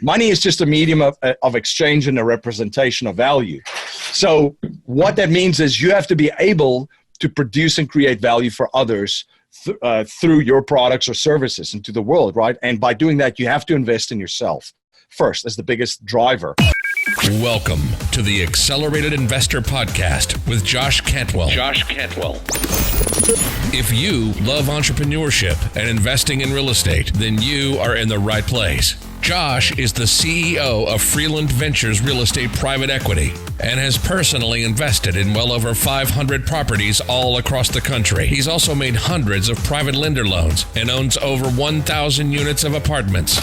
Money is just a medium of exchange and a representation of value. So what that means is you have to be able to produce and create value for others through your products or services into the world, right? And by doing that, you have to invest in yourself first as the biggest driver. Welcome to the Accelerated Investor Podcast with Josh Cantwell. If you love entrepreneurship and investing in real estate, then you are in the right place. Josh is the CEO of Freeland Ventures Real Estate Private Equity and has personally invested in well over 500 properties all across the country. He's also made hundreds of private lender loans and owns over 1,000 units of apartments.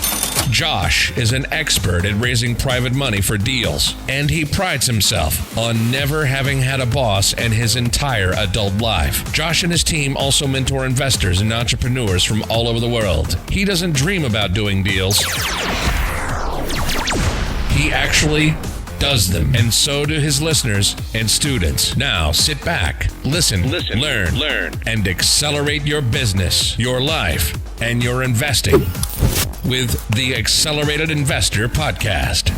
Josh is an expert at raising private money for deals, and he prides himself on never having had a boss in his entire adult life. Josh and his team also mentor investors and entrepreneurs from all over the world. He doesn't dream about doing deals. He actually does them, and so do his listeners and students. Now sit back, listen, learn, and accelerate your business, your life, and your investing with the Accelerated Investor Podcast.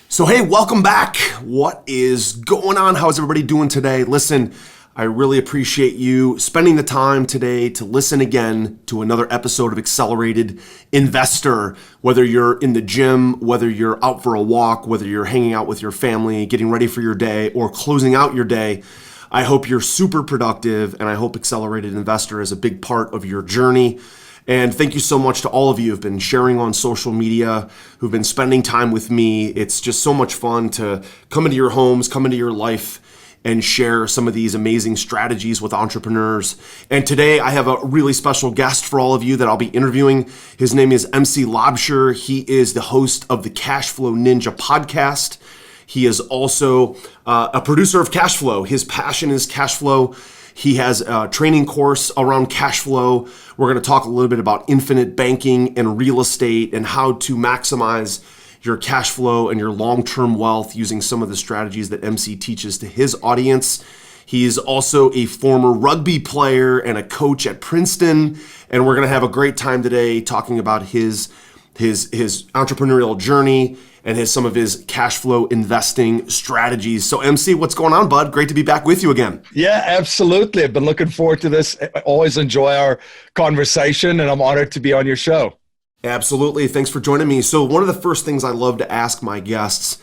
So hey, welcome back. What is going on? How's everybody doing today? Listen, I really appreciate you spending the time today to listen again to another episode of Accelerated Investor. Whether you're in the gym, whether you're out for a walk, whether you're hanging out with your family, getting ready for your day, or closing out your day, I hope you're super productive, and I hope Accelerated Investor is a big part of your journey. And thank you so much to all of you who've been sharing on social media, who've been spending time with me. It's just so much fun to come into your homes, come into your life, and share some of these amazing strategies with entrepreneurs. And today I have a really special guest for all of you that I'll be interviewing. His name is MC Laubscher. He is the host of the Cashflow Ninja podcast. He is also a producer of Cashflow. His passion is Cashflow. He has a training course around Cashflow. We're going to talk a little bit about infinite banking and real estate and how to maximize your cash flow and your long-term wealth using some of the strategies that MC teaches to his audience. He is also a former rugby player and a coach at Princeton, and we're going to have a great time today talking about his entrepreneurial journey and some of his cash flow investing strategies. So MC, what's going on, bud? Great to be back with you again. Yeah, absolutely. I've been looking forward to this. I always enjoy our conversation, and I'm honored to be on your show. Absolutely. Thanks for joining me. So one of the first things I love to ask my guests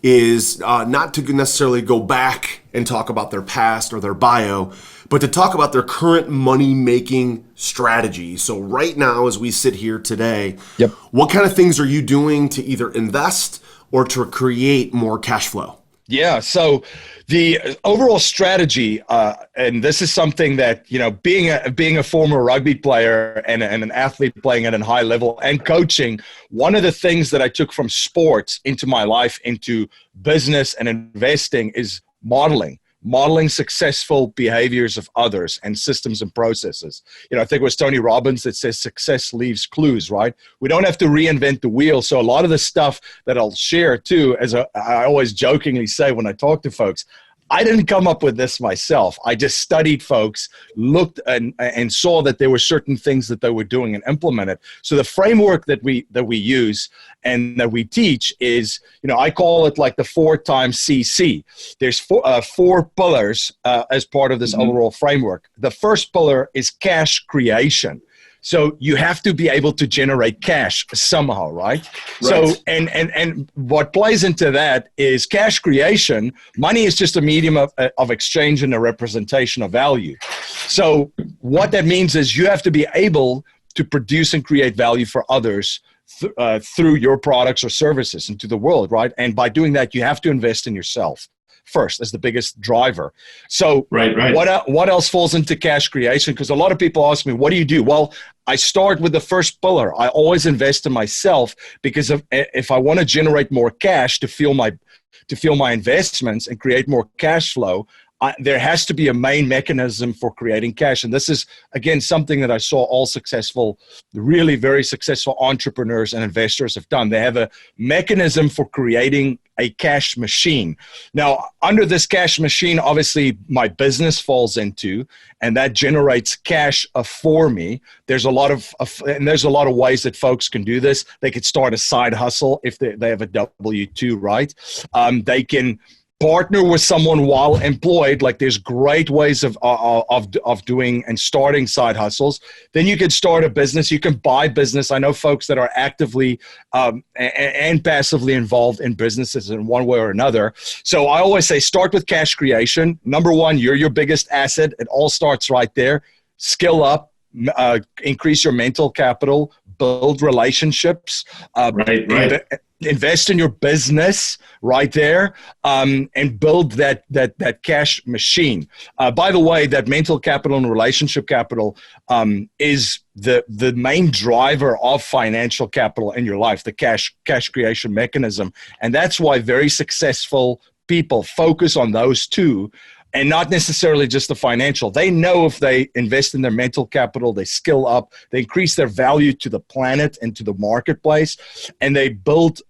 is not to necessarily go back and talk about their past or their bio, but to talk about their current money-making strategy. So right now, as we sit here today, What kind of things are you doing to either invest or to create more cash flow? Yeah, so the overall strategy, and this is something that, being a former rugby player and an athlete playing at a high level and coaching, one of the things that I took from sports into my life, into business and investing, is modeling successful behaviors of others and systems and processes. I think it was Tony Robbins that says success leaves clues, right? We don't have to reinvent the wheel. So a lot of the stuff that I'll share too, I always jokingly say when I talk to folks, I didn't come up with this myself. I just studied folks, looked and saw that there were certain things that they were doing and implemented. So the framework that we use and that we teach is, I call it like the 4 times CC. There's four pillars as part of this overall framework. The first pillar is cash creation. So you have to be able to generate cash somehow, right? So, and what plays into that is cash creation. Money is just a medium of exchange and a representation of value. So what that means is you have to be able to produce and create value for others through your products or services into the world, right? And by doing that, you have to invest in yourself first as the biggest driver. So what else falls into cash creation? Because a lot of people ask me, what do you do? Well, I start with the first pillar. I always invest in myself, because if I want to generate more cash to fuel my investments and create more cash flow, there has to be a main mechanism for creating cash. And this is, again, something that I saw all successful, really very successful entrepreneurs and investors have done. They have a mechanism for creating a cash machine. Now, under this cash machine, obviously my business falls into, and that generates cash for me. There's a lot of ways that folks can do this. They could start a side hustle if they have a W-2, right? They can partner with someone while employed. Like, there's great ways of doing and starting side hustles. Then you can start a business. You can buy business. I know folks that are actively and passively involved in businesses in one way or another. So I always say start with cash creation. Number one, you're your biggest asset. It all starts right there. Skill up, increase your mental capital, build relationships, Right. Invest in your business right there, and build that cash machine. By the way, that mental capital and relationship capital is the main driver of financial capital in your life, the cash creation mechanism. And that's why very successful people focus on those two, and not necessarily just the financial. They know if they invest in their mental capital, they skill up, they increase their value to the planet and to the marketplace, and they build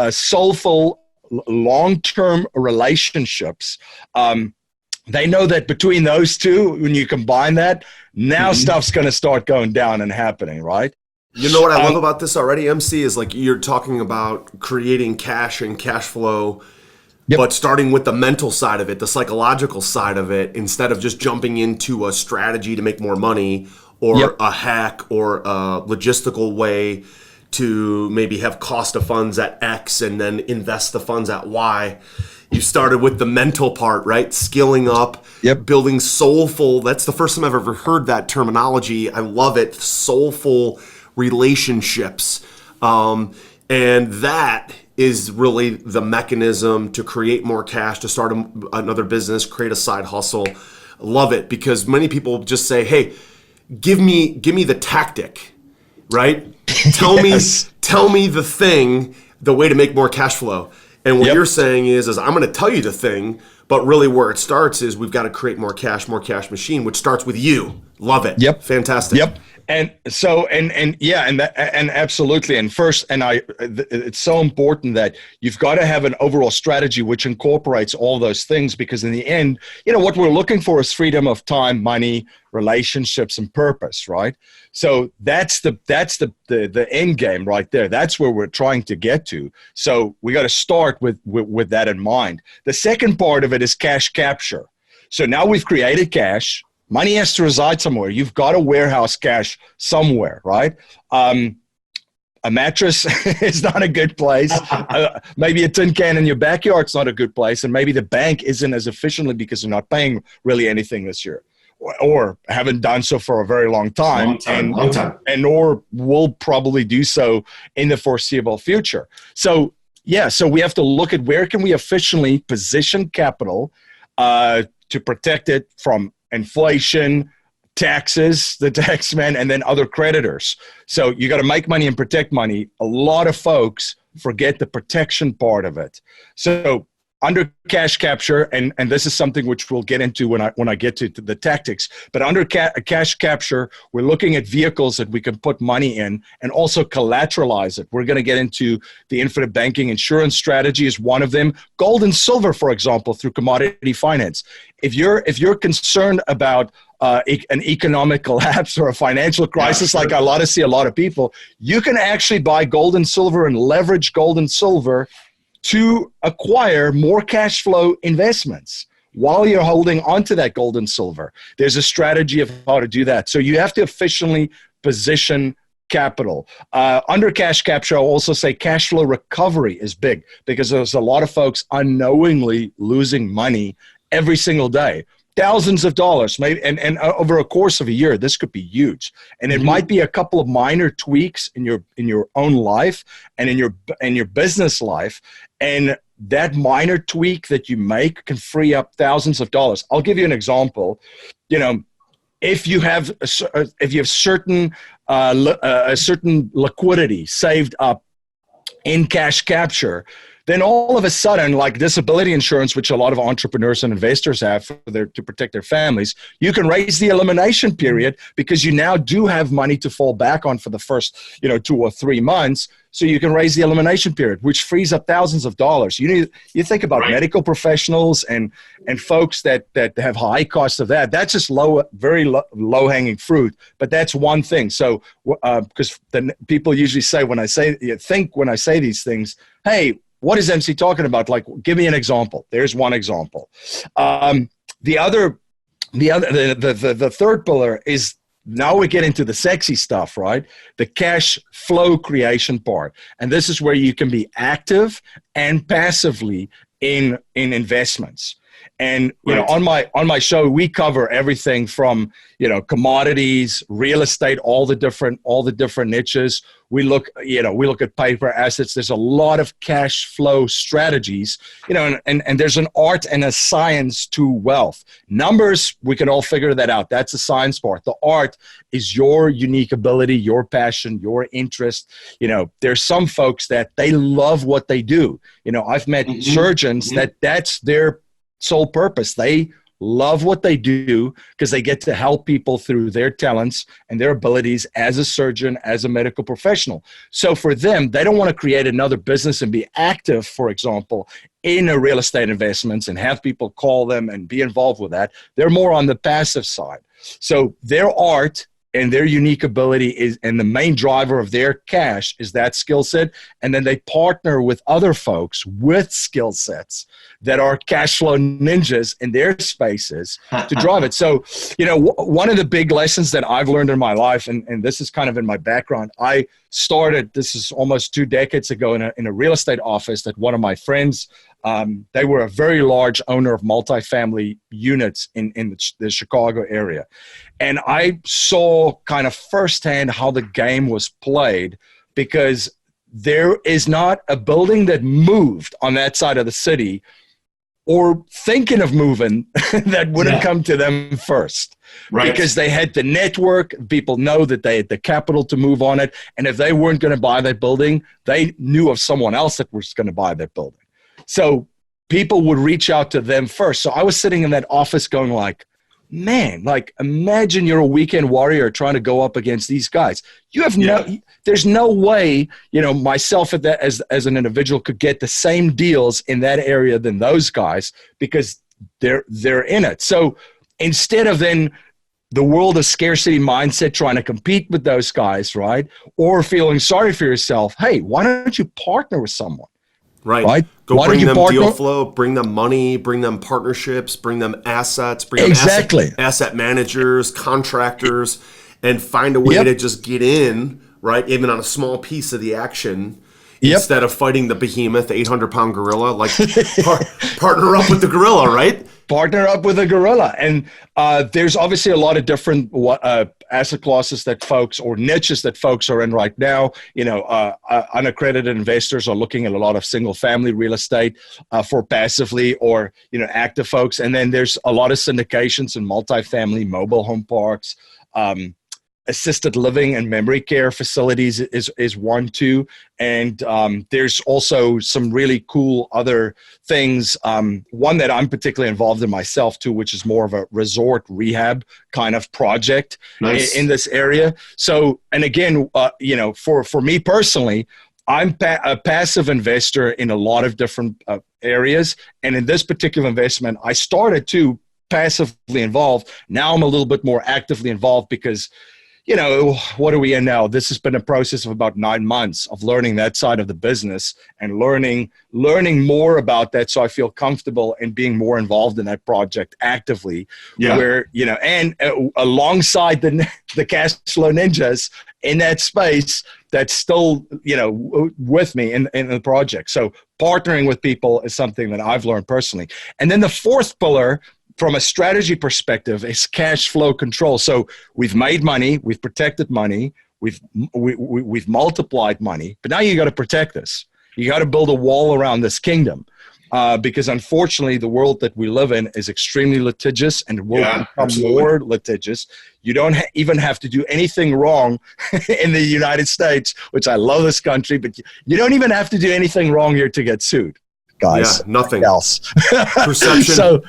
soulful, long-term relationships. They know that between those two, when you combine that, now stuff's going to start going down and happening, right? You know what I love about this already, MC, is like you're talking about creating cash and cash flow. Yep. But starting with the mental side of it, the psychological side of it, instead of just jumping into a strategy to make more money or a hack or a logistical way to maybe have cost of funds at X and then invest the funds at Y. You started with the mental part, right? Skilling up, building soulful. That's the first time I've ever heard that terminology. I love it. Soulful relationships. And that is really the mechanism to create more cash, to start another business, create a side hustle. Love it, because many people just say, hey, give me the tactic, right? Tell me the thing, the way to make more cash flow. And what you're saying is I'm going to tell you the thing, but really where it starts is we've got to create more cash machine, which starts with you. Love it. Yep. Fantastic. Yep. And so, and absolutely. And first, it's so important that you've got to have an overall strategy which incorporates all those things, because in the end, what we're looking for is freedom of time, money, relationships, and purpose, right? So that's the end game right there. That's where we're trying to get to. So we got to start with that in mind. The second part of it is cash capture. So now we've created cash. Money has to reside somewhere. You've got to warehouse cash somewhere, right? A mattress is not a good place. Maybe a tin can in your backyard's not a good place. And maybe the bank isn't as efficiently because they're not paying really anything this year, or haven't done so for a very long time. Long time. And or will probably do so in the foreseeable future. So we have to look at where can we efficiently position capital to protect it from inflation, taxes, the taxman, and then other creditors. So you got to make money and protect money. A lot of folks forget the protection part of it. So under cash capture, and this is something which we'll get into when I get to the tactics, but under cash capture, we're looking at vehicles that we can put money in and also collateralize it. We're going to get into the infinite banking insurance strategy is one of them. Gold and silver, for example, through commodity finance. If you're concerned about an economic collapse or a financial crisis, like I see a lot of people, you can actually buy gold and silver and leverage gold and silver to acquire more cash flow investments while you're holding onto that gold and silver. There's a strategy of how to do that. So you have to efficiently position capital. Under cash capture, I'll also say cash flow recovery is big, because there's a lot of folks unknowingly losing money every single day. Thousands of dollars, maybe, and over a course of a year, this could be huge. And it might be a couple of minor tweaks in your own life and in your business life, and that minor tweak that you make can free up thousands of dollars. I'll give you an example. If you have certain liquidity saved up in cash capture, then all of a sudden, like disability insurance, which a lot of entrepreneurs and investors have to protect their families, you can raise the elimination period because you now do have money to fall back on for the first, 2 or 3 months. So you can raise the elimination period, which frees up thousands of dollars. You think about medical professionals and folks that have high costs of that. That's just very low hanging fruit. But that's one thing. So because then people usually say when I say these things, hey, what is MC talking about? Like, give me an example. There's one example. The third pillar is, now we get into the sexy stuff, right? The cash flow creation part. And this is where you can be active and passively in investments. And on my show, we cover everything from commodities, real estate, all the different niches. We look at paper assets. There's a lot of cash flow strategies, and there's an art and a science to wealth. Numbers, we can all figure that out. That's the science part. The art is your unique ability, your passion, your interest. There's some folks that they love what they do. I've met surgeons that's their sole purpose. They love what they do because they get to help people through their talents and their abilities as a surgeon, as a medical professional. So for them, they don't want to create another business and be active, for example, in a real estate investments and have people call them and be involved with that. They're more on the passive side. So their art and their unique ability is, and the main driver of their cash is that skill set. And then they partner with other folks with skill sets that are cash flow ninjas in their spaces to drive it. So, one of the big lessons that I've learned in my life, and this is kind of in my background, I started, this is almost 2 decades ago in a real estate office that one of my friends, they were a very large owner of multifamily units in the Chicago area. And I saw kind of firsthand how the game was played, because there is not a building that moved on that side of the city or thinking of moving that wouldn't come to them first. Right. Because they had the network, people know that they had the capital to move on it. And if they weren't going to buy that building, they knew of someone else that was going to buy that building. So people would reach out to them first. So I was sitting in that office going like, man, like imagine you're a weekend warrior trying to go up against these guys. You have there's no way, myself as an individual could get the same deals in that area than those guys, because they're in it. So instead of then the world of scarcity mindset trying to compete with those guys, right? Or feeling sorry for yourself, hey, why don't you partner with someone? Right. Go bring them deal flow, bring them money, bring them partnerships, bring them assets, bring them asset managers, contractors, and find a way to just get in, right? Even on a small piece of the action, instead of fighting the behemoth, the 800-pound gorilla, like partner up with the gorilla, right? Partner up with a gorilla. And there's obviously a lot of different asset classes that folks, or niches that folks are in right now. Unaccredited investors are looking at a lot of single family real estate for passively or, active folks. And then there's a lot of syndications and multifamily mobile home parks. Assisted living and memory care facilities is one too. And there's also some really cool other things. One that I'm particularly involved in myself too, which is more of a resort rehab kind of project in this area. So, and again, for me personally, I'm a passive investor in a lot of different areas. And in this particular investment, I started to passively involved. Now I'm a little bit more actively involved because what are we in now? This has been a process of about 9 months of learning that side of the business and learning more about that. So I feel comfortable in being more involved in that project actively, where, and alongside the cash flow ninjas in that space, that's still, with me in the project. So partnering with people is something that I've learned personally. And then the fourth pillar, from a strategy perspective, is cash flow control. So we've made money, we've protected money, we've multiplied money, but now you got to protect this. You got to build a wall around this kingdom. because unfortunately the world that we live in is extremely litigious and will become absolutely. more litigious. You don't even have to do anything wrong in the United States, which I love this country, but you don't even have to do anything wrong here to get sued, guys. Yeah, nothing else. Perception.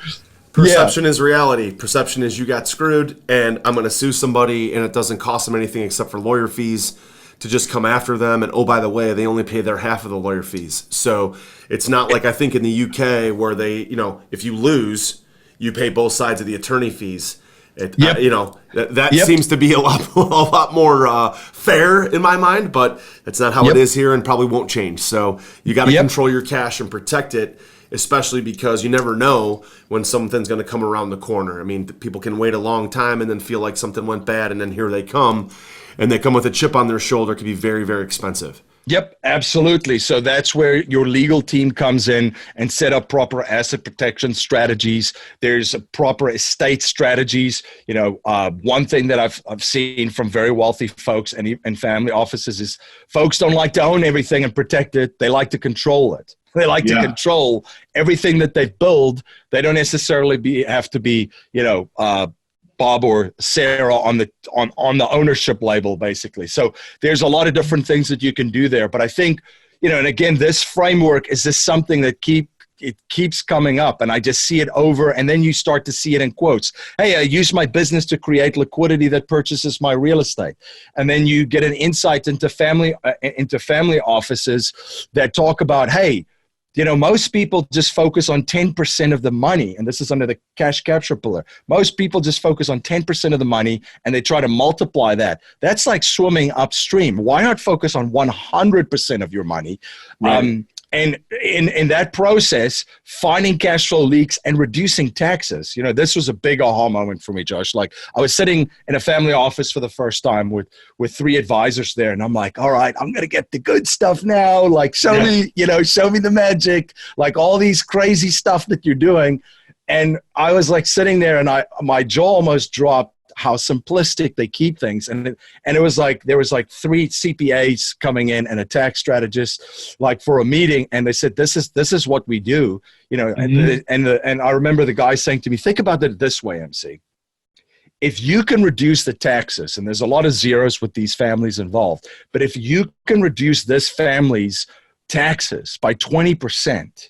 Perception is reality. Perception is you got screwed and I'm going to sue somebody and it doesn't cost them anything except for lawyer fees to just come after them. And oh, by the way, they only pay their half of the lawyer fees. So it's not like I think in the UK where they, if you lose, you pay both sides of the attorney fees. That seems to be a lot more fair in my mind, but that's not how it is here and probably won't change. So you got to control your cash and protect it, especially because you never know when something's going to come around the corner. I mean, people can wait a long time and then feel like something went bad, and then here they come, and they come with a chip on their shoulder. It can be very, very expensive. Yep, absolutely. So that's where your legal team comes in and set up proper asset protection strategies. There's proper estate strategies. One thing that I've seen from very wealthy folks and family offices is folks don't like to own everything and protect it. They like to control it. They like to control everything that they build. They don't necessarily have to be, Bob or Sarah on the ownership label, basically. So there's a lot of different things that you can do there. But I think, and again, this framework is just something that keeps coming up, and I just see it over, and then you start to see it in quotes. Hey, I use my business to create liquidity that purchases my real estate. And then you get an insight into family offices that talk about, hey, most people just focus on 10% of the money, and this is under the cash capture pillar. Most people just focus on 10% of the money, and they try to multiply that. That's like swimming upstream. Why not focus on 100% of your money? Right. And in that process, finding cash flow leaks and reducing taxes. This was a big aha moment for me, Josh. Like, I was sitting in a family office for the first time with 3 advisors there, and I'm like, all right, I'm going to get the good stuff now. Like, show me the magic, like all these crazy stuff that you're doing. And I was like sitting there, and my jaw almost dropped how simplistic they keep things. And it was like, there was like 3 CPAs coming in and a tax strategist, like, for a meeting. And they said, this is what we do, and I remember the guy saying to me, think about it this way, MC. If you can reduce the taxes, and there's a lot of zeros with these families involved, but if you can reduce this family's taxes by 20%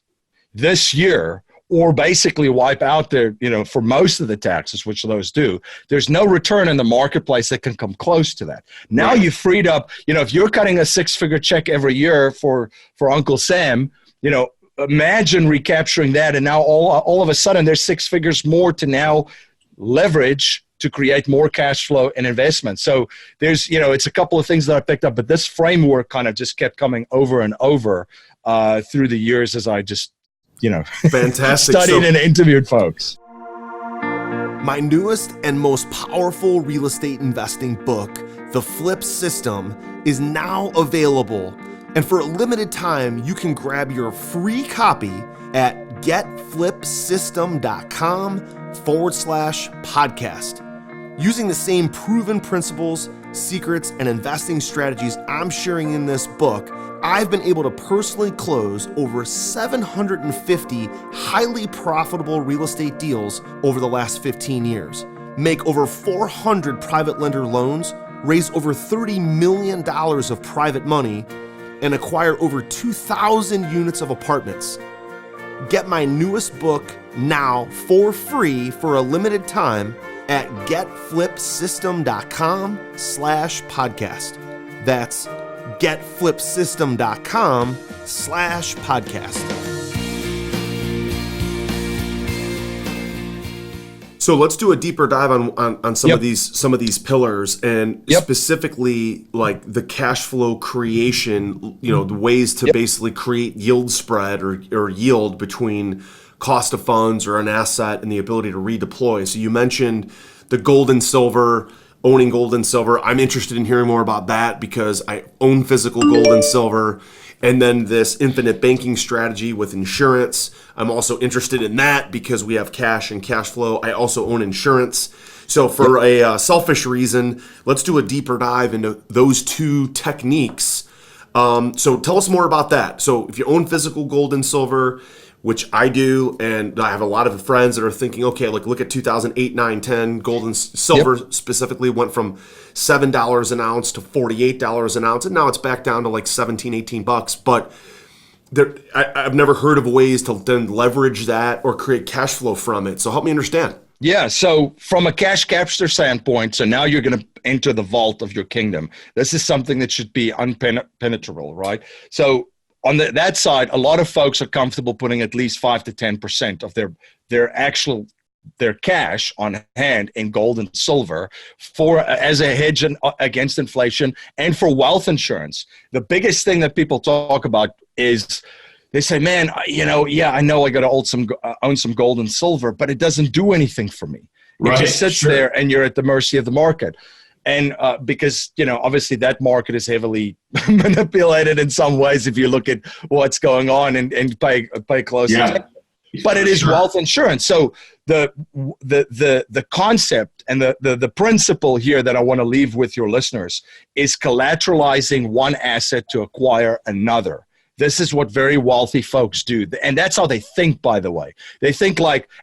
this year, or basically wipe out their, for most of the taxes, which those do, there's no return in the marketplace that can come close to that. Now you've freed up, if you're cutting a 6-figure check every year for Uncle Sam, imagine recapturing that. And now all of a sudden there's 6 figures more to now leverage to create more cash flow and investment. So there's, it's a couple of things that I picked up, but this framework kind of just kept coming over and over through the years as I just, fantastic. Studied and interviewed folks. My newest and most powerful real estate investing book, The Flip System, is now available. And for a limited time, you can grab your free copy at getflipsystem.com/podcast. Using the same proven principles, secrets, and investing strategies I'm sharing in this book, I've been able to personally close over 750 highly profitable real estate deals over the last 15 years, make over 400 private lender loans, raise over $30 million of private money, and acquire over 2,000 units of apartments. Get my newest book now for free for a limited time at getflipsystem.com/podcast. That's getflipsystem.com/podcast. So let's do a deeper dive on some of these pillars, and specifically like the cash flow creation, the ways to basically create yield spread or yield between cost of funds or an asset and the ability to redeploy. So you mentioned the gold and silver, owning gold and silver. I'm interested in hearing more about that because I own physical gold and silver. And then this infinite banking strategy with insurance. I'm also interested in that because we have cash and cash flow. I also own insurance. So for a selfish reason, let's do a deeper dive into those 2 techniques. So tell us more about that. So if you own physical gold and silver, which I do, and I have a lot of friends that are thinking, okay, like look at 2008, 9, 10, gold and silver specifically went from $7 an ounce to $48 an ounce, and now it's back down to like 17, 18 bucks. But I've never heard of ways to then leverage that or create cash flow from it. So help me understand. Yeah. So from a cash capture standpoint, so now you're going to enter the vault of your kingdom. This is something that should be unpenetrable, right? So on that side, a lot of folks are comfortable putting at least 5 to 10% of their cash on hand in gold and silver as a hedge against inflation and for wealth insurance. The biggest thing that people talk about is they say, man, I know I got to own some gold and silver, but it doesn't do anything for me. It just sits there and you're at the mercy of the market. And because, obviously that market is heavily manipulated in some ways if you look at what's going on and pay close attention. But it is wealth insurance. So the concept and the principle here that I want to leave with your listeners is collateralizing one asset to acquire another. This is what very wealthy folks do. And that's how they think, by the way. They think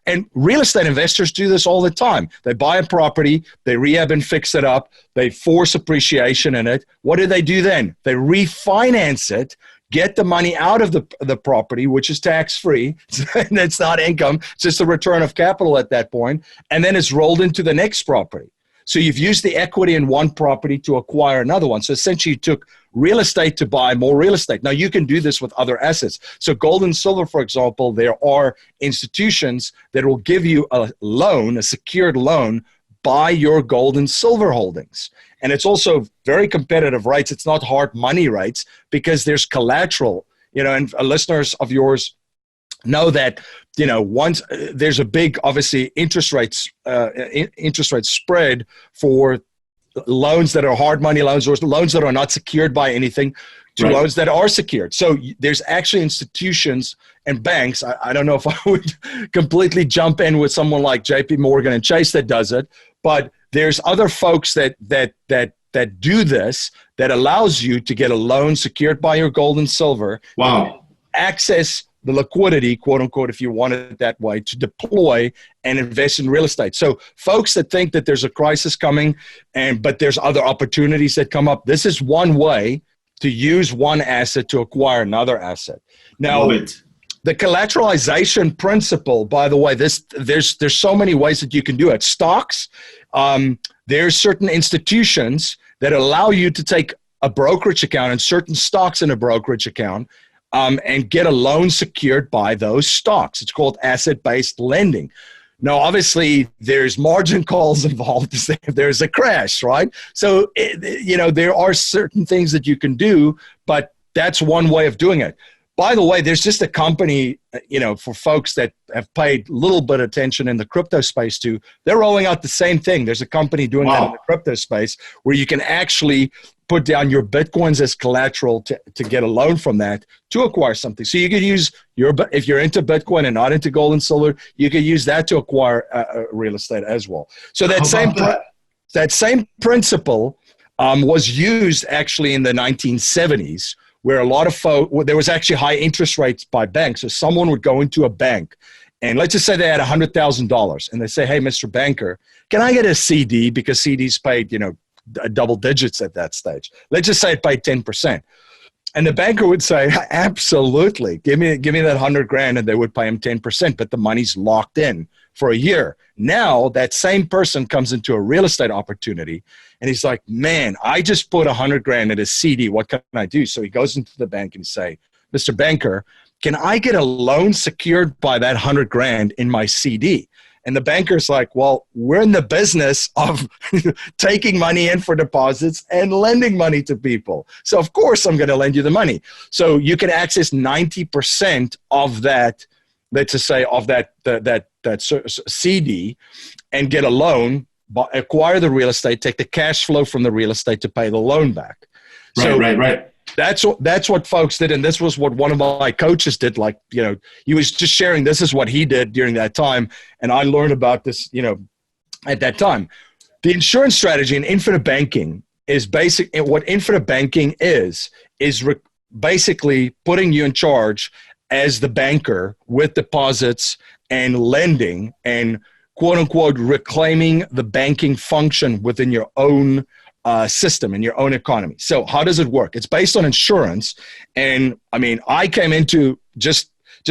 and real estate investors do this all the time. They buy a property, they rehab and fix it up, they force appreciation in it. What do they do then? They refinance it, get the money out of the property, which is tax-free. It's not income. It's just a return of capital at that point. And then it's rolled into the next property. So you've used the equity in one property to acquire another one. So essentially you took real estate to buy more real estate. Now you can do this with other assets. So gold and silver, for example, there are institutions that will give you a loan, a secured loan, buy your gold and silver holdings. And it's also very competitive rates. It's not hard money rates because there's collateral, and listeners of yours know that, once there's a big, obviously, interest rate spread for loans that are hard money loans or loans that are not secured by anything to loans that are secured. So there's actually institutions and banks. I don't know if I would completely jump in with someone like JP Morgan and Chase that does it, but there's other folks that do this that allows you to get a loan secured by your gold and silver. Wow. Access the liquidity, quote unquote, if you want it that way, to deploy and invest in real estate. So folks that think that there's a crisis coming but there's other opportunities that come up, this is one way to use one asset to acquire another asset. Now, the collateralization principle, by the way, there's so many ways that you can do it. Stocks, there's certain institutions that allow you to take a brokerage account and certain stocks in a brokerage account and get a loan secured by those stocks. It's called asset-based lending. Now, obviously, there's margin calls involved if there's a crash, right? So, there are certain things that you can do, but that's one way of doing it. By the way, there's just a company, for folks that have paid a little bit of attention in the crypto space too, they're rolling out the same thing. There's a company doing that in the crypto space where you can actually put down your Bitcoins as collateral to get a loan from that to acquire something. So you could use if you're into Bitcoin and not into gold and silver, you could use that to acquire real estate as well. So that same principle was used actually in the 1970s, where a lot of there was actually high interest rates by banks. So someone would go into a bank and let's just say they had $100,000 and they say, hey, Mr. Banker, can I get a CD? Because CDs paid, double digits at that stage. Let's just say it paid 10%. And the banker would say, absolutely, give me that $100,000, and they would pay him 10%, but the money's locked in for a year. Now that same person comes into a real estate opportunity and he's like, man, I just put $100,000 at a CD. What can I do? So he goes into the bank and he say, Mr. Banker, can I get a loan secured by that $100,000 in my CD? And the banker's like, well, we're in the business of taking money in for deposits and lending money to people. So of course I'm going to lend you the money. So you can access 90% of that, let's just say of that CD and get a loan, acquire the real estate, take the cash flow from the real estate to pay the loan back. Right. That's what folks did, and this was what one of my coaches did. He was just sharing this is what he did during that time, and I learned about this, at that time. The insurance strategy in infinite banking is basic. What infinite banking is basically putting you in charge as the banker with deposits and lending and quote unquote reclaiming the banking function within your own system in your own economy. So how does it work? It's based on insurance. And I mean, I came into just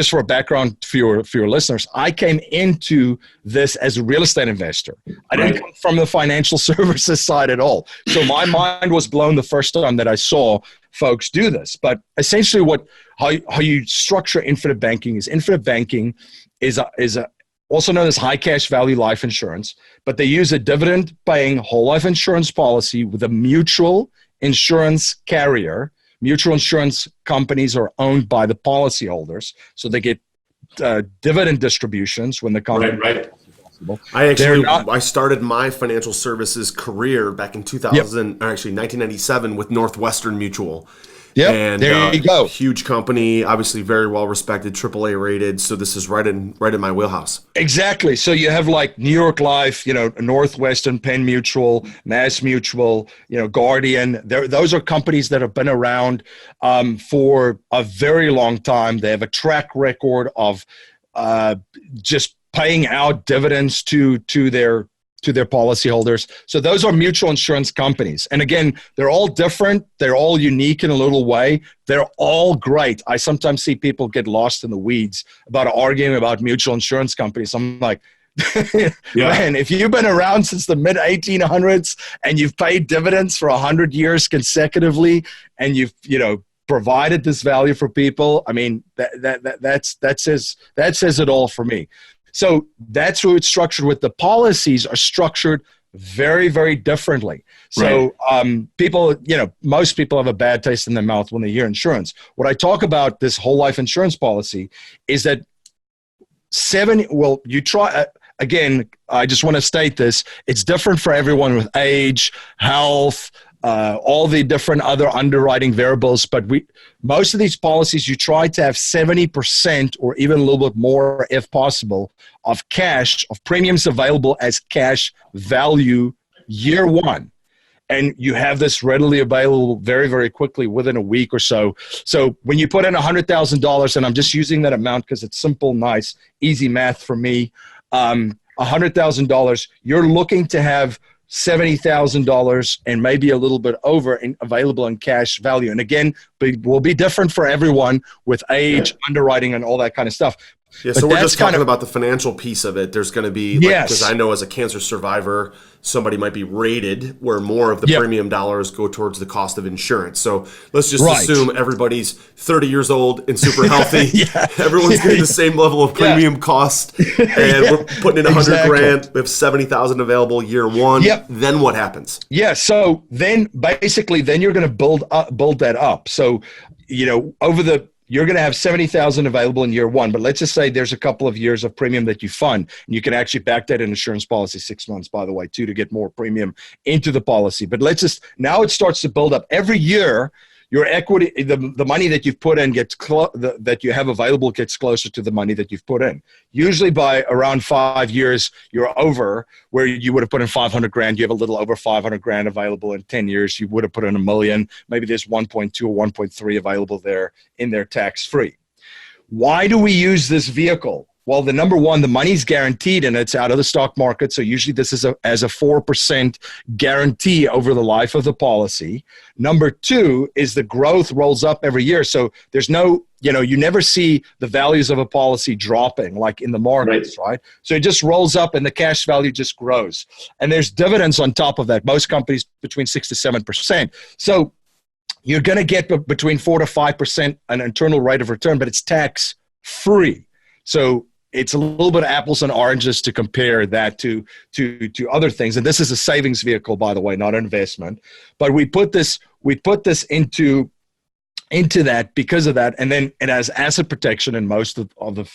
for a background for your listeners, I came into this as a real estate investor. I didn't come from the financial services side at all. So my mind was blown the first time that I saw folks do this. But essentially how you structure infinite banking is also known as high cash value life insurance, but they use a dividend paying whole life insurance policy with a mutual insurance carrier. Mutual insurance companies are owned by the policyholders, so they get dividend distributions when the company. Right. I started my financial services career back in 1997 with Northwestern Mutual. Yeah, and there you go. Huge company, obviously very well respected, AAA rated. So this is right in my wheelhouse. Exactly. So you have like New York Life, Northwestern, Penn Mutual, Mass Mutual, Guardian. Those are companies that have been around for a very long time. They have a track record of just paying out dividends to their policyholders. So those are mutual insurance companies. And again, they're all different. They're all unique in a little way. They're all great. I sometimes see people get lost in the weeds about arguing about mutual insurance companies. I'm like, man, if you've been around since the mid 1800s and you've paid dividends for 100 years consecutively, and you've, provided this value for people, I mean, that says it all for me. So that's who it's structured with. The policies are structured very, very differently. So people, most people have a bad taste in their mouth when they hear insurance. What I talk about this whole life insurance policy is that again, I just want to state this. It's different for everyone with age, health, all the different other underwriting variables, but most of these policies, you try to have 70% or even a little bit more, if possible, of premiums available as cash value year one. And you have this readily available very, very quickly within a week or so. So when you put in $100,000, and I'm just using that amount because it's simple, nice, easy math for me, $100,000, you're looking to have $70,000 and maybe a little bit over available in cash value. And again, will be different for everyone with age, underwriting, and all that kind of stuff. Yeah, so we're just talking about the financial piece of it. There's going to be, because I know as a cancer survivor, somebody might be rated where more of the premium dollars go towards the cost of insurance. So let's just assume everybody's 30 years old and super healthy. Everyone's getting the same level of premium cost, and we're putting in $100,000. We have $70,000 available year one. Then what happens? Yeah, so then basically, you're going to build that up. So you're going to have $70,000 available in year one, but let's just say there's a couple of years of premium that you fund, and you can actually back that in insurance policy 6 months, by the way, too, to get more premium into the policy. But now it starts to build up every year. Your equity, the money that you've put in that you have available gets closer to the money that you've put in. Usually by around 5 years, you're over where you would have put in $500,000. You have a little over $500,000 available in 10 years. You would have put in $1 million. Maybe there's 1.2 or 1.3 available there in their tax-free. Why do we use this vehicle? Well, the number one, the money's guaranteed and it's out of the stock market. So usually this is as a 4% guarantee over the life of the policy. Number two is the growth rolls up every year. So there's no, you never see the values of a policy dropping like in the markets, right? So it just rolls up and the cash value just grows. And there's dividends on top of that. Most companies between 6 to 7%. So you're going to get between 4 to 5% an internal rate of return, but it's tax free. So it's a little bit of apples and oranges to compare that to other things. And this is a savings vehicle, by the way, not an investment. But we put this into that because of that. And then it has asset protection in most of the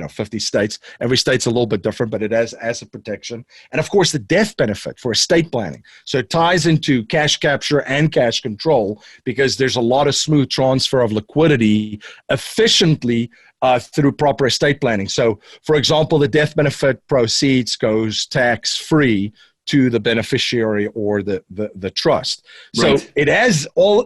50 states. Every state's a little bit different, but it has asset protection. And of course, the death benefit for estate planning. So it ties into cash capture and cash control because there's a lot of smooth transfer of liquidity efficiently through proper estate planning. So, for example, the death benefit proceeds goes tax-free to the beneficiary or the trust. So Right. it has all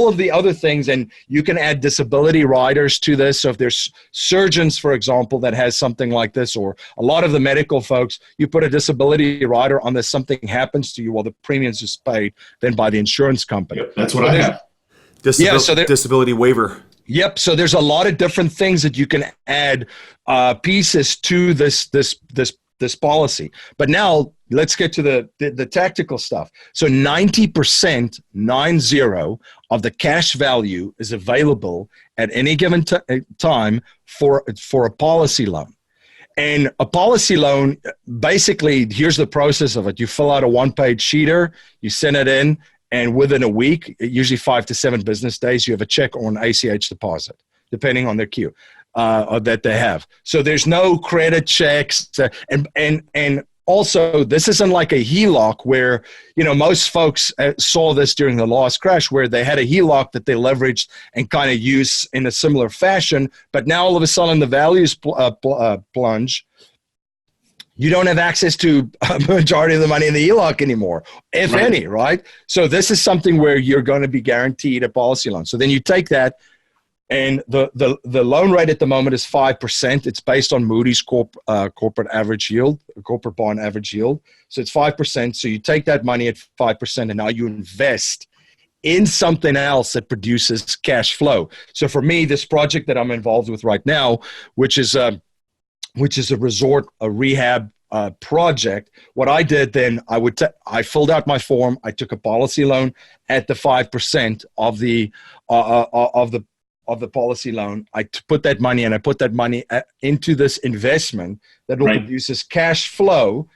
of the other things, and you can add disability riders to this. So if there's surgeons, for example, that has something like this, or a lot of the medical folks, you put a disability rider on this, something happens to you, well, the premiums is paid then by the insurance company. Yep, that's what I have. Disability waiver. Yep. So there's a lot of different things that you can add pieces to this policy. But now let's get to the tactical stuff. So 90%, 90, of the cash value is available at any given time for a policy loan. And a policy loan, basically, here's the process of it. You fill out a one-page sheeter, you send it in, and within a week, usually 5 to 7 business days, you have a check or an ACH deposit, depending on their queue that they have. So there's no credit checks. And also, this isn't like a HELOC where, most folks saw this during the last crash where they had a HELOC that they leveraged and kind of used in a similar fashion. But now all of a sudden the values plunge. You don't have access to a majority of the money in the HELOC anymore, if any, right? So this is something where you're going to be guaranteed a policy loan. So then you take that, and the loan rate at the moment is 5%. It's based on Moody's corporate average yield, corporate bond average yield. So it's 5%. So you take that money at 5%, and now you invest in something else that produces cash flow. So for me, this project that I'm involved with right now, which is a rehab project. What I did then, I filled out my form. I took a policy loan at the 5% of the policy loan. I put that money, and I put that money into this investment that will produce this cash flow.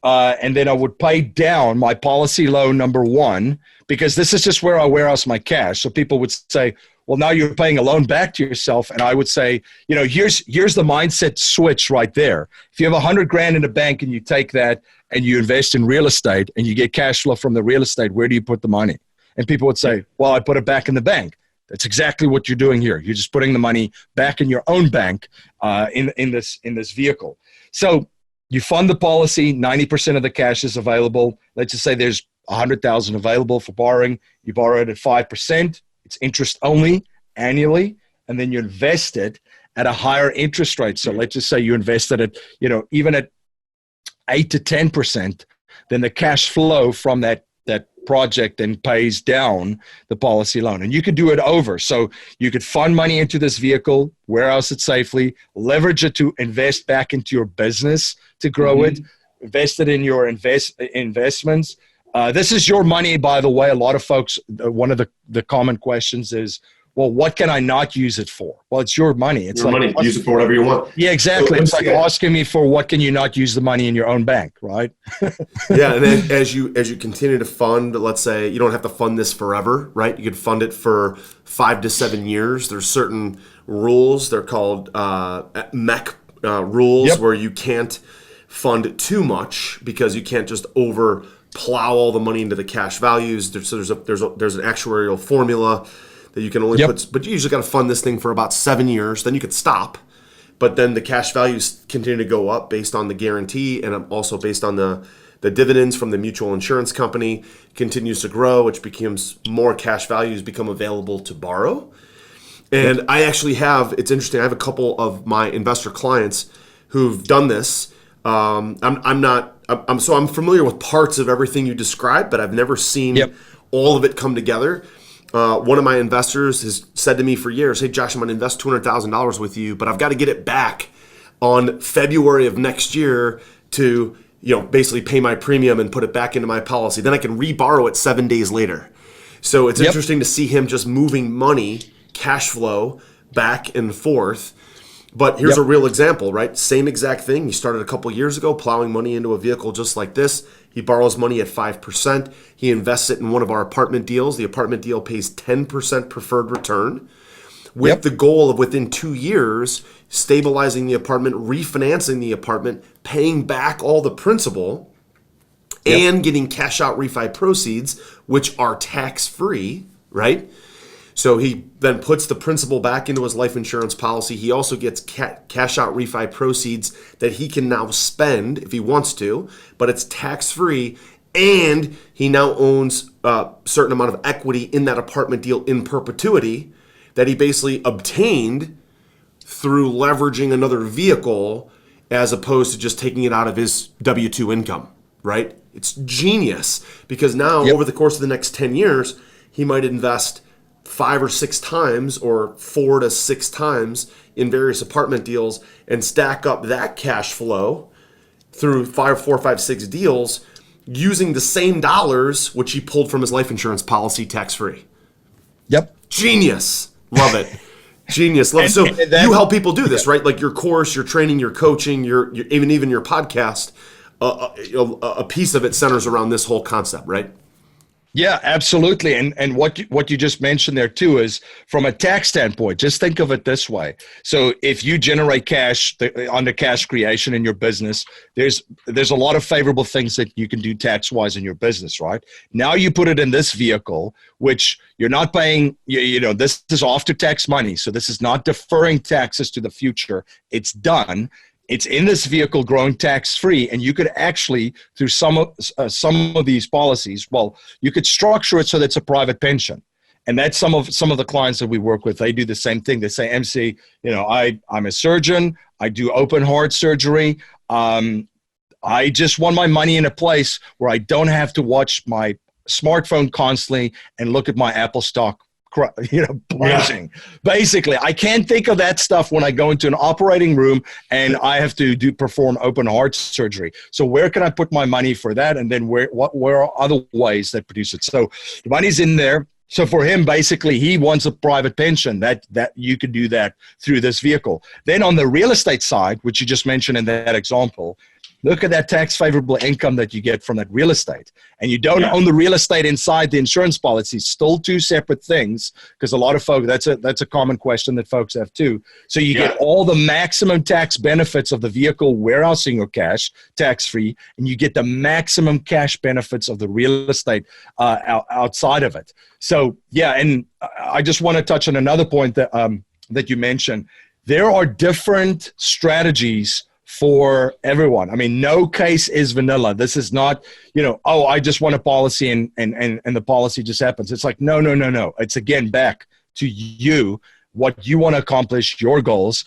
And then I would pay down my policy loan number 1, because this is just where I warehouse my cash. So people would say, well, now you're paying a loan back to yourself. And I would say, here's the mindset switch right there. If you have $100,000 in the bank and you take that and you invest in real estate and you get cash flow from the real estate, where do you put the money? And people would say, well, I put it back in the bank. That's exactly what you're doing here. You're just putting the money back in your own bank in this vehicle. So you fund the policy, 90% of the cash is available. Let's just say there's $100,000 available for borrowing. You borrow it at 5%. It's interest only annually, and then you invest it at a higher interest rate. So let's just say you invested it, even at 8 to 10%, then the cash flow from that project then pays down the policy loan. And you could do it over. So you could fund money into this vehicle, warehouse it safely, leverage it to invest back into your business to grow it, invest it in your investments. This is your money, by the way. A lot of folks, one of the common questions is, well, what can I not use it for? Well, it's your money. It's your money. Use it for whatever you want. Yeah, exactly. So it's like asking me for what can you not use the money in your own bank, right? Yeah, and then as you continue to fund, let's say you don't have to fund this forever, right? You could fund it for 5 to 7 years. There's certain rules. They're called MEC rules, where you can't fund too much because you can't just plow all the money into the cash values. There's an actuarial formula that you can only put, but you usually got to fund this thing for about 7 years. Then you could stop, but then the cash values continue to go up based on the guarantee, and also based on the dividends from the mutual insurance company continues to grow, which becomes more cash values become available to borrow. And I actually it's interesting. I have a couple of my investor clients who've done this. I'm familiar with parts of everything you described, but I've never seen all of it come together. One of my investors has said to me for years, hey, Josh, I'm going to invest $200,000 with you, but I've got to get it back on February of next year to, basically pay my premium and put it back into my policy. Then I can re-borrow it 7 days later. So it's interesting to see him just moving money, cash flow, back and forth. But here's a real example, right? Same exact thing. He started a couple years ago plowing money into a vehicle just like this. He borrows money at 5%. He invests it in one of our apartment deals. The apartment deal pays 10% preferred return with the goal of within 2 years stabilizing the apartment, refinancing the apartment, paying back all the principal, and getting cash out refi proceeds, which are tax-free, right? So he then puts the principal back into his life insurance policy. He also gets cash out refi proceeds that he can now spend if he wants to, but it's tax-free. And he now owns a certain amount of equity in that apartment deal in perpetuity that he basically obtained through leveraging another vehicle as opposed to just taking it out of his W-2 income, right? It's genius because now over the course of the next 10 years, he might invest 5 or 6 times or 4 to 6 times in various apartment deals and stack up that cash flow through 4, 5, 6 deals using the same dollars which he pulled from his life insurance policy tax-free. Yep. Genius. Love it. Genius. Love it. So you help people do this, right? Like your course, your training, your coaching, your even your podcast, a piece of it centers around this whole concept, right? Yeah, absolutely. And what you just mentioned there too is from a tax standpoint, just think of it this way. So if you generate cash under cash creation in your business, there's a lot of favorable things that you can do tax-wise in your business, right? Now you put it in this vehicle, which you're not paying, this is after-tax money. So this is not deferring taxes to the future. It's done. It's in this vehicle growing tax-free, and you could actually, through some of these policies, you could structure it so that it's a private pension. And that's some of the clients that we work with. They do the same thing. They say, MC, I'm a surgeon. I do open heart surgery. I just want my money in a place where I don't have to watch my smartphone constantly and look at my Apple stock plunging. Basically, I can't think of that stuff when I go into an operating room and I have to perform open heart surgery. So where can I put my money for that? And then where are other ways that produce it? So the money's in there. So for him, basically, he wants a private pension that you could do that through this vehicle. Then on the real estate side, which you just mentioned in that example, look at that tax favorable income that you get from that real estate. And you don't own the real estate inside the insurance policy. Still two separate things, because a lot of folks, that's a common question that folks have too. So you get all the maximum tax benefits of the vehicle warehousing your cash tax-free, and you get the maximum cash benefits of the real estate outside of it. So and I just want to touch on another point that you mentioned. There are different strategies for everyone. I mean, no case is vanilla. This is not, I just want a policy and the policy just happens. It's like, no. It's again back to you, what you want to accomplish, your goals.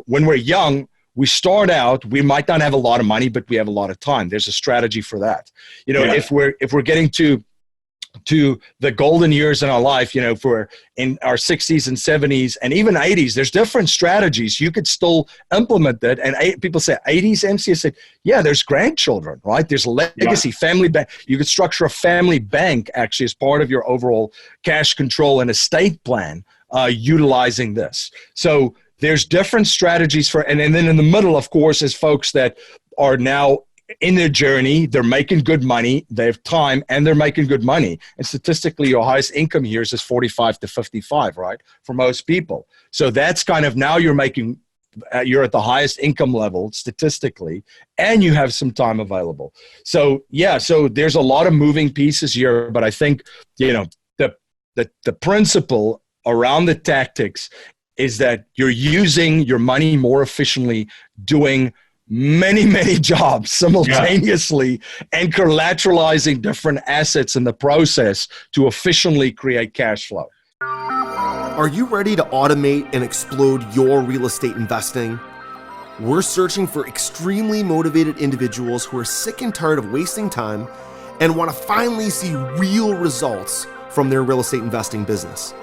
When we're young, we start out, we might not have a lot of money, but we have a lot of time. There's a strategy for that. If we're getting to the golden years in our life, if we're in our 60s and 70s and even 80s, there's different strategies. You could still implement that. And people say 80s, MC said, there's grandchildren, right? There's legacy, family bank. You could structure a family bank actually as part of your overall cash control and estate plan utilizing this. So there's different strategies and then in the middle, of course, is folks that are now in their journey, they're making good money, they have time, and they're making good money. And statistically, your highest income years is 45 to 55, right? For most people. So that's kind of now you're at the highest income level statistically, and you have some time available. So, so there's a lot of moving pieces here, but I think, the principle around the tactics is that you're using your money more efficiently, doing many jobs simultaneously and collateralizing different assets in the process to efficiently create cash flow. Are you ready to automate and explode your real estate investing? We're searching for extremely motivated individuals who are sick and tired of wasting time and want to finally see real results from their real estate investing business.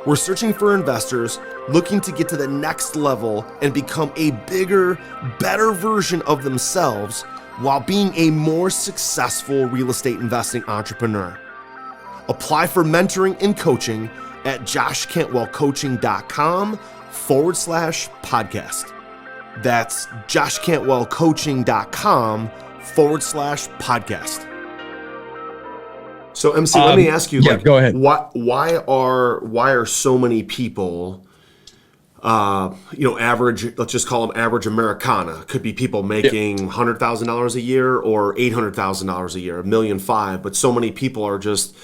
We're searching for investors looking to get to the next level and become a bigger, better version of themselves while being a more successful real estate investing entrepreneur. Apply for mentoring and coaching at joshcantwellcoaching.com/podcast. That's joshcantwellcoaching.com/podcast. So MC, let me ask you, go ahead. Why are so many people, average, let's just call them average Americana, could be people making $100,000 a year or $800,000 a year, $1.5 million, but so many people are just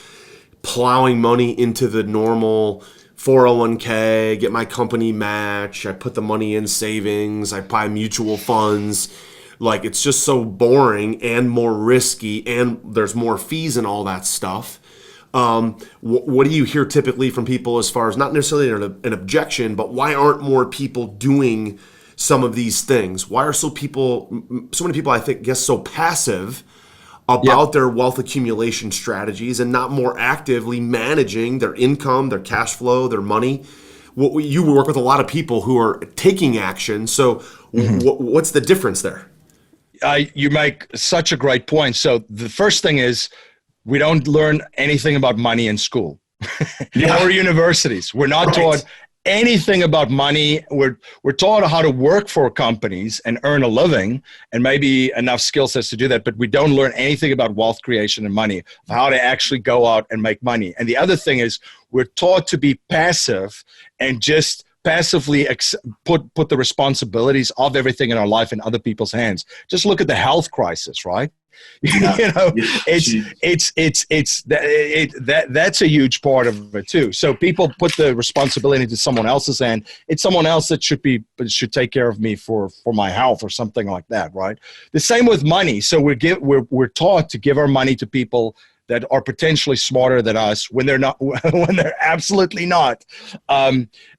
plowing money into the normal 401k, get my company match, I put the money in savings, I buy mutual funds. Like, it's just so boring and more risky, and there's more fees and all that stuff. What do you hear typically from people as far as, not necessarily an objection, but why aren't more people doing some of these things? Why are so many people, I think, guess, so passive about their wealth accumulation strategies and not more actively managing their income, their cash flow, their money? You work with a lot of people who are taking action. So what's the difference there? You make such a great point. So the first thing is, we don't learn anything about money in school or universities. We're not taught anything about money. We're taught how to work for companies and earn a living and maybe enough skill sets to do that, but we don't learn anything about wealth creation and money, of how to actually go out and make money. And the other thing is, we're taught to be passive and just passively put the responsibilities of everything in our life in other people's hands. Just look at the health crisis, right? That's a huge part of it too. So people put the responsibility into someone else's hand. It's someone else that should take care of me for my health or something like that, right? The same with money. So we're taught to give our money to people that are potentially smarter than us when they're not, when they're absolutely not.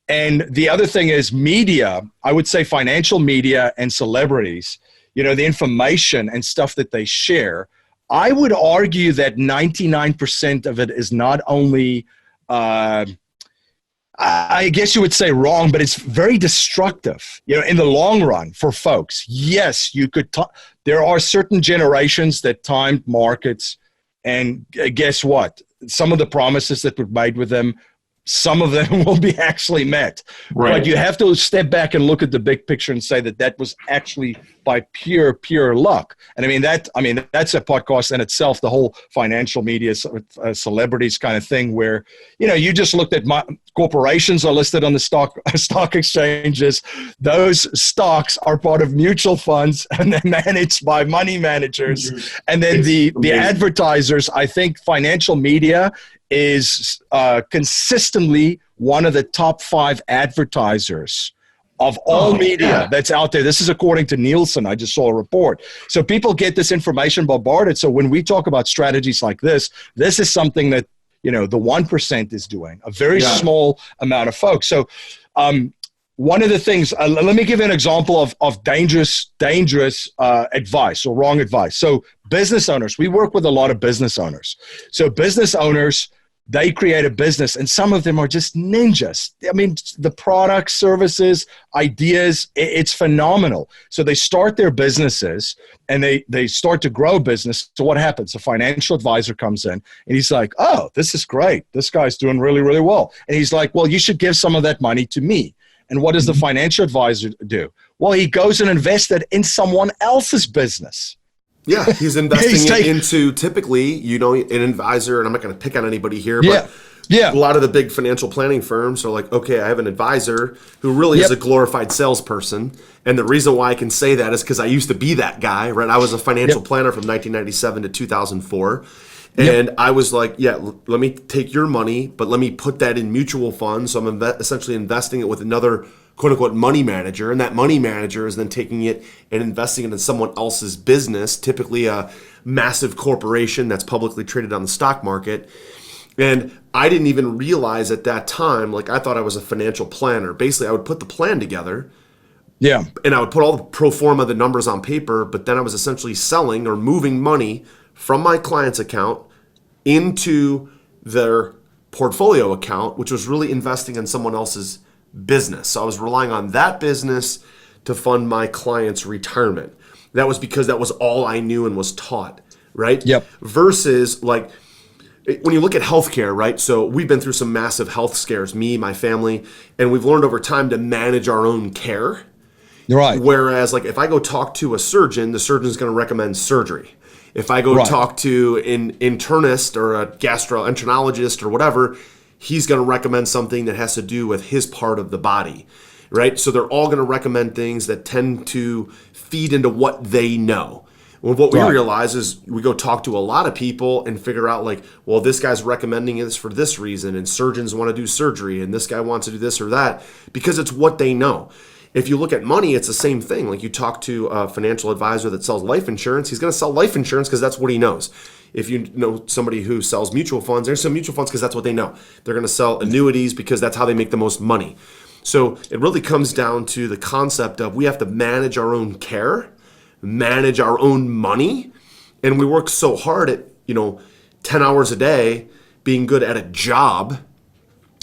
And the other thing is media. I would say financial media and celebrities, the information and stuff that they share. I would argue that 99% of it is not only, I guess you would say wrong, but it's very destructive, in the long run for folks. Yes, there are certain generations that timed markets, and guess what? Some of the promises that were made with them, some of them will be actually met. Right. But you have to step back and look at the big picture and say that was actually by pure luck. And that's a podcast in itself, the whole financial media, celebrities kind of thing, where, you just looked at corporations are listed on the stock exchanges. Those stocks are part of mutual funds and they're managed by money managers. Mm-hmm. And then the advertisers, I think financial media is consistently one of the top 5 advertisers of all media that's out there. This is according to Nielsen. I just saw a report. So people get this information bombarded. So when we talk about strategies like this is something that, the 1% is doing, a very small amount of folks. So one of the things, let me give you an example of dangerous advice or wrong advice. So business owners, we work with a lot of business owners. So business owners, they create a business, and some of them are just ninjas. The products, services, ideas, it's phenomenal. So they start their businesses, and they start to grow business. So what happens? A financial advisor comes in, and he's like, oh, this is great. This guy's doing really, really well. And he's like, well, you should give some of that money to me. And what does the financial advisor do? Well, he goes and invests it in someone else's business. Yeah, he's investing it into typically, an advisor, and I'm not going to pick on anybody here, but a lot of the big financial planning firms are like, okay, I have an advisor who really is a glorified salesperson. And the reason why I can say that is because I used to be that guy, right? I was a financial planner from 1997 to 2004. And I was like, let me take your money, but let me put that in mutual funds. So I'm essentially investing it with another quote unquote money manager. And that money manager is then taking it and investing it in someone else's business, typically a massive corporation that's publicly traded on the stock market. And I didn't even realize at that time, I thought I was a financial planner. Basically, I would put the plan together. Yeah. And I would put all the pro forma, the numbers on paper, but then I was essentially selling or moving money from my client's account into their portfolio account, which was really investing in someone else's business. So I was relying on that business to fund my client's retirement. That was because that was all I knew and was taught, right? Yep. Versus when you look at healthcare, right? So we've been through some massive health scares, me, my family, and we've learned over time to manage our own care. Right. Whereas if I go talk to a surgeon, the surgeon's going to recommend surgery. If I go talk to an internist or a gastroenterologist or whatever, he's going to recommend something that has to do with his part of the body, right? So they're all going to recommend things that tend to feed into what they know. Well, what we realize is we go talk to a lot of people and figure out like, well, this guy's recommending this for this reason, and surgeons want to do surgery, and this guy wants to do this or that, because it's what they know. If you look at money, it's the same thing. Like you talk to a financial advisor that sells life insurance, he's going to sell life insurance because that's what he knows. If you know somebody who sells mutual funds, they're selling mutual funds because that's what they know. They're going to sell annuities because that's how they make the most money. So it really comes down to the concept of we have to manage our own care, manage our own money, and we work so hard at 10 hours a day being good at a job,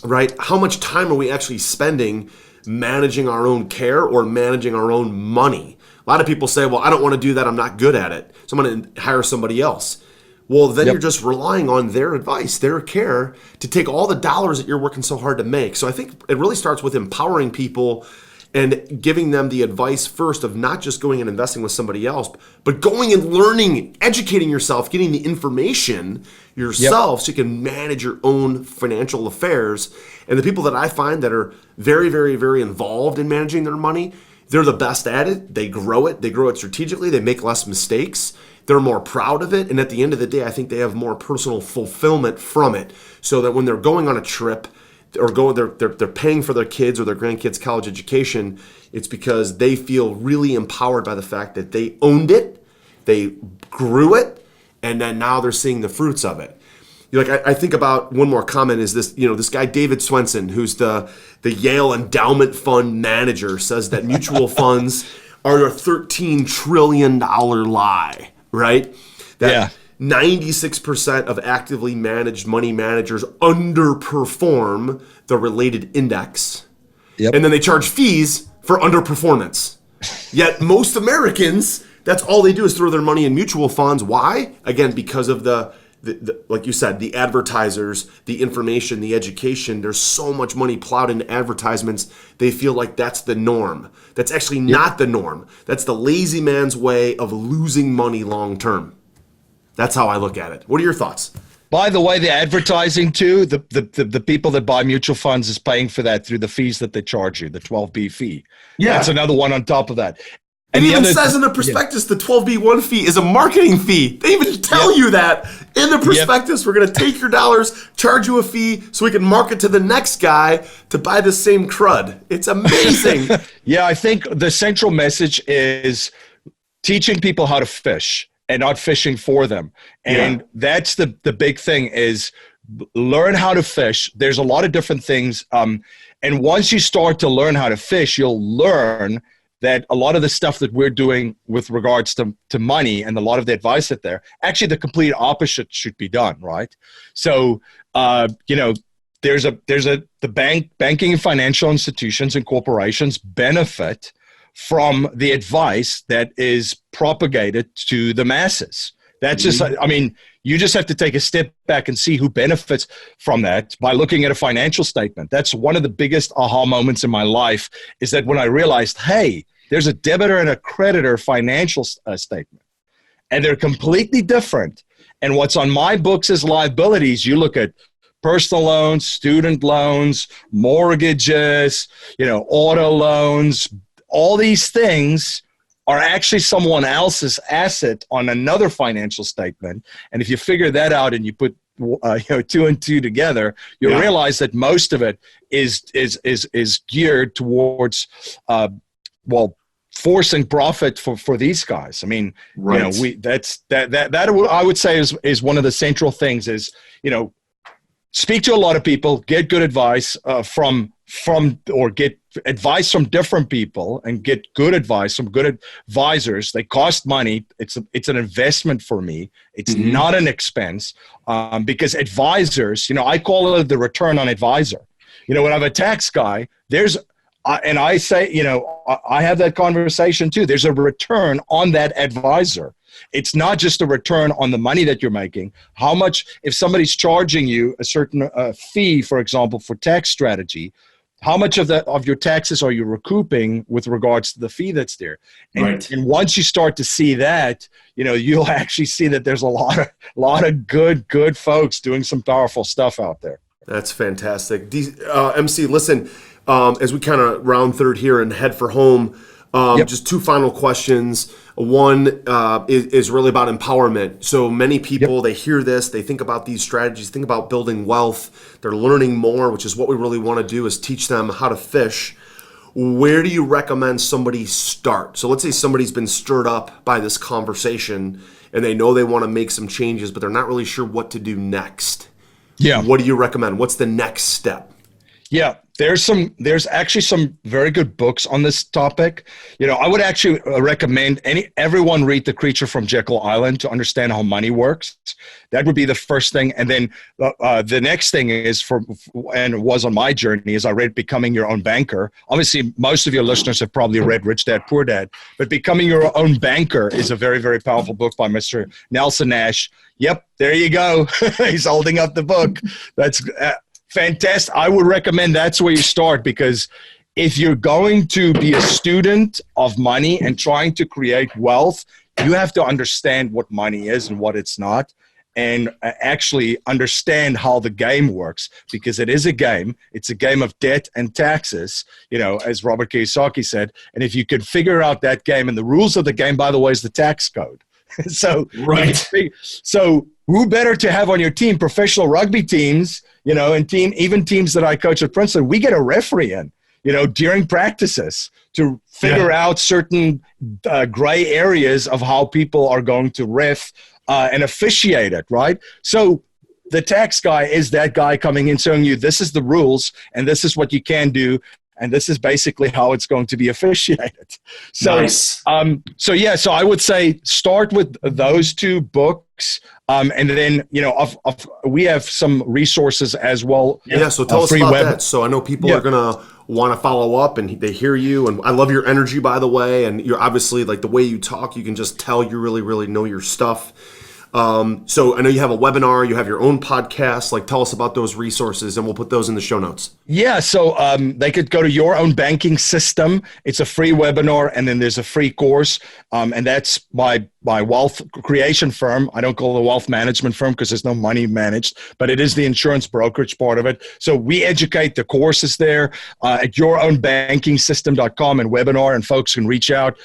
right? How much time are we actually spending managing our own care or managing our own money? A lot of people say, well, I don't want to do that, I'm not good at it, so I'm going to hire somebody else. Well, then you're just relying on their advice, their care, to take all the dollars that you're working so hard to make. So I think it really starts with empowering people and giving them the advice first of not just going and investing with somebody else, but going and learning, educating yourself, getting the information yourself so you can manage your own financial affairs. And the people that I find that are very, very, very involved in managing their money, they're the best at it. They grow it strategically. They make less mistakes. They're more proud of it. And at the end of the day, I think they have more personal fulfillment from it, so that when they're going on a trip or they're paying for their kids or their grandkids' college education, it's because they feel really empowered by the fact that they owned it, they grew it, and then now they're seeing the fruits of it. I think about one more comment is this, this guy, David Swenson, who's the Yale Endowment Fund manager, says that mutual funds are a $13 trillion lie, right? That 96% of actively managed money managers underperform the related index. And then they charge fees for underperformance. Yet most Americans, that's all they do is throw their money in mutual funds. Why? Again, because of the like you said, the advertisers, the information, the education. There's so much money plowed into advertisements. They feel like that's the norm. That's actually not the norm. That's the lazy man's way of losing money long term. That's how I look at it. What are your thoughts? By the way, the advertising too, the people that buy mutual funds is paying for that through the fees that they charge you, the 12B fee. Yeah. That's another one on top of that. And it even says in the prospectus, the 12B1 fee is a marketing fee. They even tell you that in the prospectus. We're going to take your dollars, charge you a fee so we can market to the next guy to buy the same crud. It's amazing. I think the central message is teaching people how to fish and not fishing for them. And that's the big thing is learn how to fish. There's a lot of different things. And once you start to learn how to fish, you'll learn that a lot of the stuff that we're doing with regards to money and a lot of the advice that actually the complete opposite should be done, right? So, the banking and financial institutions and corporations benefit from the advice that is propagated to the masses. That's just, you just have to take a step back and see who benefits from that by looking at a financial statement. That's one of the biggest aha moments in my life is that when I realized, hey, there's a debitor and a creditor financial statement, and they're completely different. And what's on my books as liabilities, you look at personal loans, student loans, mortgages, auto loans, all these things are actually someone else's asset on another financial statement. And if you figure that out and you put two and two together, you'll realize that most of it is geared towards forcing profit for these guys. I mean, that I would say is one of the central things is, speak to a lot of people, get good advice or get advice from different people and get good advice from good advisors. They cost money. It's an investment for me. It's not an expense because advisors, I call it the return on advisor. When I have a tax guy, and I say, I have that conversation too. There's a return on that advisor. It's not just a return on the money that you're making. How much, if somebody's charging you a certain fee, for example, for tax strategy, how much of your taxes are you recouping with regards to the fee that's there? And once you start to see that, you'll actually see that there's a lot of good folks doing some powerful stuff out there. That's fantastic. MC, listen, as we kind of round third here and head for home, Just two final questions. One is really about empowerment. So many people, they hear this, they think about these strategies, think about building wealth. They're learning more, which is what we really want to do, is teach them how to fish. Where do you recommend somebody start? So let's say somebody's been stirred up by this conversation and they know they want to make some changes, but they're not really sure what to do next. Yeah. What do you recommend? What's the next step? Yeah, there's actually some very good books on this topic. I would actually recommend everyone read The Creature from Jekyll Island to understand how money works. That would be the first thing. And then the next thing is and it was on my journey, is I read Becoming Your Own Banker. Obviously, most of your listeners have probably read Rich Dad, Poor Dad, but Becoming Your Own Banker is a very, very powerful book by Mr. Nelson Nash. Yep, there you go. He's holding up the book. That's fantastic. I would recommend that's where you start, because if you're going to be a student of money and trying to create wealth, you have to understand what money is and what it's not, and actually understand how the game works, because it is a game. It's a game of debt and taxes, as Robert Kiyosaki said. And if you could figure out that game, and the rules of the game, by the way, is the tax code. So who better to have on your team? Professional rugby teams, and even teams that I coach at Princeton, we get a referee in, during practices to figure out certain gray areas of how people are going to ref and officiate it, right? So the tax guy is that guy coming in showing you this is the rules and this is what you can do. And this is basically how it's going to be officiated. So, nice. So I would say start with those two books. And then, we have some resources as well. Yeah, so tell us about that. So I know people are going to want to follow up, and they hear you. And I love your energy, by the way. And you're obviously, like, the way you talk, you can just tell you really, really know your stuff. So I know you have a webinar, you have your own podcast. Like, tell us about those resources, and we'll put those in the show notes. Yeah, so they could go to Your Own Banking System. It's a free webinar, and then there's a free course, and that's my wealth creation firm. I don't call it a wealth management firm because there's no money managed, but it is the insurance brokerage part of it. So we educate. The courses there at yourownbankingsystem.com and webinar, and folks can reach out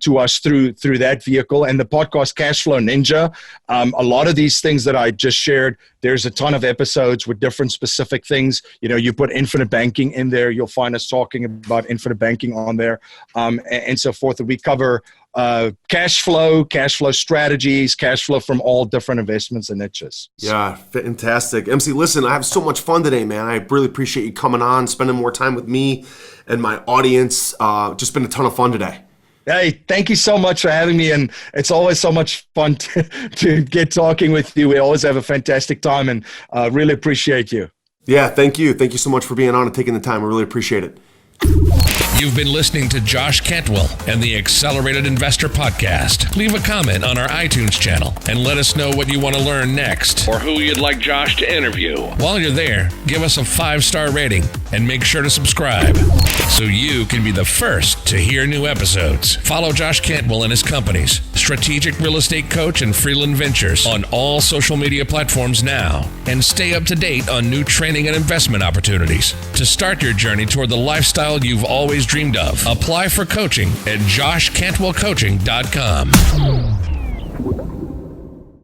to us through that vehicle. And the podcast Cashflow Ninja, a lot of these things that I just shared, there's a ton of episodes with different specific things. You put infinite banking in there, you'll find us talking about infinite banking on there, and so forth. And we cover cash flow strategies, cash flow from all different investments and niches. Yeah, fantastic. MC, listen, I have so much fun today, man. I really appreciate you coming on, spending more time with me and my audience. Just been a ton of fun today. Hey, thank you so much for having me. And it's always so much fun to get talking with you. We always have a fantastic time, and really appreciate you. Yeah, thank you. Thank you so much for being on and taking the time. I really appreciate it. You've been listening to Josh Cantwell and the Accelerated Investor Podcast. Leave a comment on our iTunes channel and let us know what you want to learn next or who you'd like Josh to interview. While you're there, give us a 5-star rating and make sure to subscribe so you can be the first to hear new episodes. Follow Josh Cantwell and his companies, Strategic Real Estate Coach and Freeland Ventures, on all social media platforms now, and stay up to date on new training and investment opportunities to start your journey toward the lifestyle you've always dreamed of. Apply for coaching at joshcantwellcoaching.com.